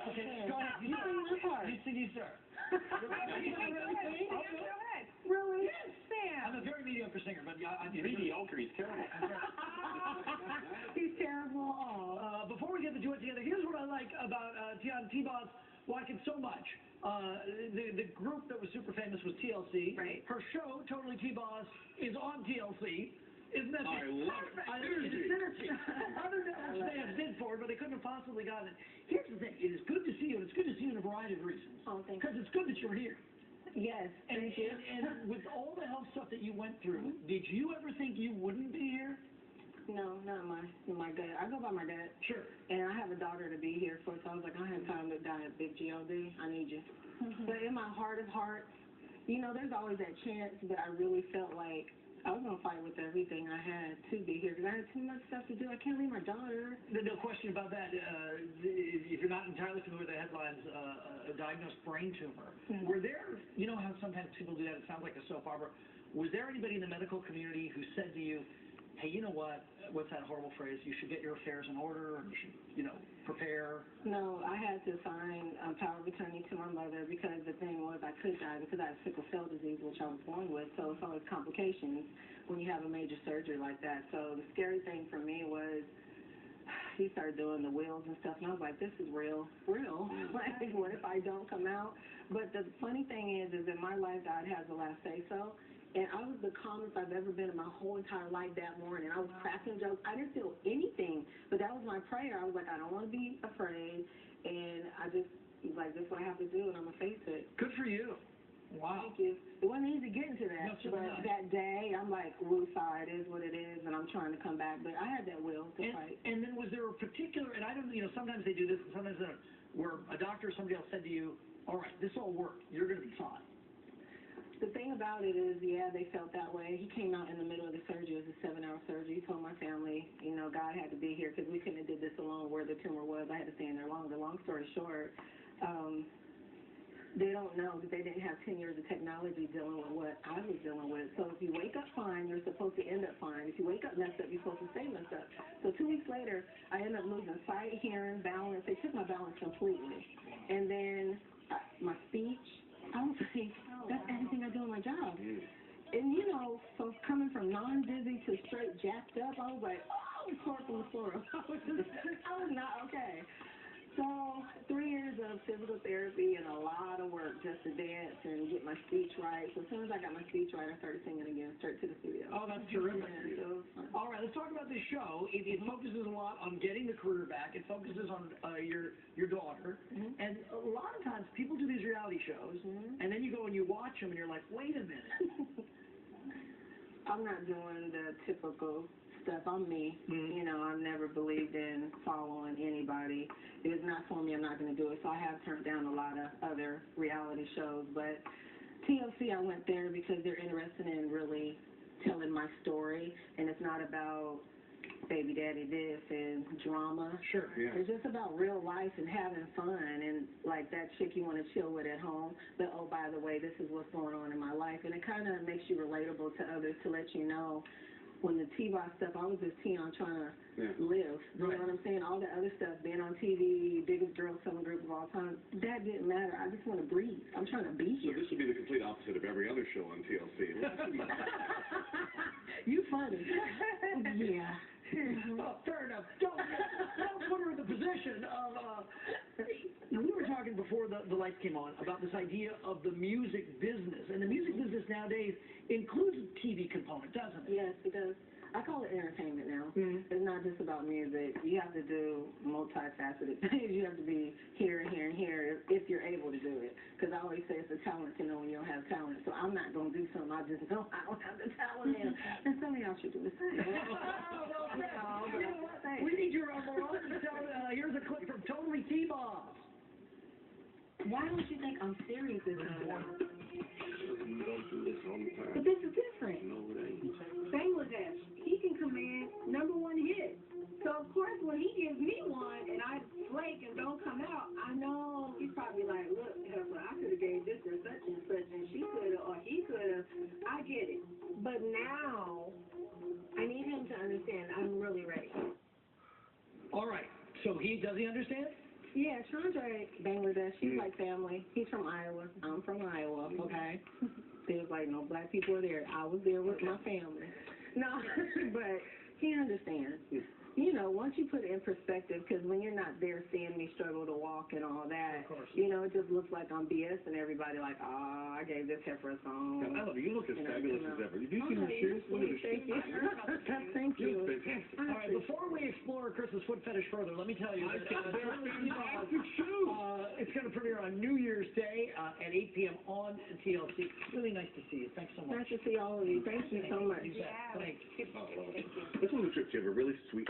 Okay, go ahead. You sir. Really? Yes, Sam. I'm a very mediocre singer, but yeah, I'm mediocre. He's terrible. He's terrible. Before we get the duet together, here's what I like about Tboz. Why I like it so much. The group that was super famous was TLC. Right. Her show, Totally Tboz, is on TLC. Isn't that I love it. Synergy. Other networks may have bid for it, but they couldn't have possibly gotten it. Here's the thing. It is good to see you, and it's good to see you in a variety of reasons. Oh, thank you. Because it's good that you're here. Yes, thank you. And with all the health stuff that you went through, did you ever think you wouldn't be here? No, not my gut. I go by my gut. Sure. And I have a daughter to be here for, so I was like, I don't have time to die at Big G.O.D. I need you. But in my heart of hearts, you know, there's always that chance, but I really felt like I was going to fight with everything I had to be here because I had too much stuff to do. I can't leave my daughter. No question about that. If you're not entirely familiar with the headlines, a diagnosed brain tumor. Were there, you know how sometimes people do that, it sounds like a soap opera. Was there anybody in the medical community who said to you, hey, you know what, what's that horrible phrase, you should get your affairs in order, or you should, you know, prepare? No, I had to sign a power of attorney to my mother because the thing was I could die because I had sickle cell disease, which I was born with, so it's always complications when you have a major surgery like that. So the scary thing for me was he started doing the wills and stuff, and I was like, this is real. Like, what if I don't come out? But the funny thing is in my life, God has the last say-so. And I was the calmest I've ever been in my whole entire life that morning. I was cracking jokes. I didn't feel anything, but that was my prayer. I was like, I don't want to be afraid, and I just was like, this is what I have to do, and I'm going to face it. Good for you. Wow. Thank you. It wasn't easy getting to that, but that day, I'm like, woosah, it is what it is, and I'm trying to come back. But I had that will to fight. And then was there a particular, and I don't, you know, sometimes they do this, and sometimes they don't, where a doctor or somebody else said to you, all right, this all worked. You're going to be fine. The thing about it is, yeah, they felt that way. He came out in the middle of the surgery. It was a 7-hour surgery. He told my family, you know, God had to be here because we couldn't have did this alone where the tumor was. I had to stay in there longer. Long story short, they don't know because they didn't have 10 years of technology dealing with what I was dealing with. So if you wake up fine, you're supposed to end up fine. If you wake up messed up, you're supposed to stay messed up. So 2 weeks later, I ended up losing sight, hearing, balance. They took my balance completely. And then my speech, I was like, that's everything I do in my job. And, you know, so coming from non-dizzy to straight jacked up, I was like, oh, I was torn from the floor. I was not okay. So 3 years of physical therapy and a lot of work just to dance and get my speech right. So as soon as I got my speech right, I started singing again, straight to the studio. Oh, that's terrific. Yeah, so it was fun. All right, let's talk about this show. It focuses a lot on getting the career back. It focuses on your daughter. And a lot of times people do these reality shows, and then you go and you watch them, and you're like, wait a minute. I'm not doing the typical stuff. I'm me. You know, I've never believed in following anybody. If it's not for me, I'm not going to do it. So I have turned down a lot of other reality shows. But TLC, I went there because they're interested in really telling my story. And it's not about baby daddy this and drama. Sure. Yeah. It's just about real life and having fun and like that chick you want to chill with at home. But, oh, by the way, this is what's going on in my life. And it kind of makes you relatable to others to let you know. When the Tboz stuff, I was just Tion trying to live. You know what I'm saying? All the other stuff, being on TV, biggest girl summer group of all time, that didn't matter. I just want to breathe. I'm trying to be here. So this would be the complete opposite of every other show on TLC. You funny. Yeah. Oh, fair enough. Don't put her in the position of... we were talking before the lights came on about this idea of the music business. And the music business nowadays includes a TV component, doesn't it? Yes, it does. I call it entertainment now. It's not just about music. You have to do multifaceted things. You have to be here and here and here if you're able to do it. Because I always say it's a talent to know when you don't have talent. So I'm not going to do something I just know I don't have the talent in. And some of y'all should do the same. You know what? We need your Veronica to tell. Here's a clip from Totally Tboz. Why don't you think I'm serious this time? We go through this all the time. But this is different. No, it ain't. Bangladesh, he can command #1 hit. So, of course, when he gives me one and I flake and don't come out, I know he's probably like, look, I could have gave this to such and such, and she could have, or he could have. I get it. But now, I need him to understand I'm really ready. All right. So does he understand? Yeah, Chandra, Bangladesh, she's like family. He's from Iowa. I'm from Iowa, okay? There's like no black people are there. I was there with my family. No, but he understands. You know, once you put it in perspective, because when you're not there seeing me struggle to walk and all that, you know, it just looks like I'm BS and everybody like, oh, I gave this heifer a song. I love you. You look as fabulous as ever. Have you seen your shoes? Look at the Thank shoes. you. Thank you. Fantastic. All right, before we explore Chris's foot fetish further, let me tell you that Fantastic shoes. it's going to premiere on New Year's Day at 8 p.m. on TLC. Really nice to see you. Thanks so much. Nice to see all of you. Thank you so much. You bet. Thanks. That's one of the trips you have a really sweet.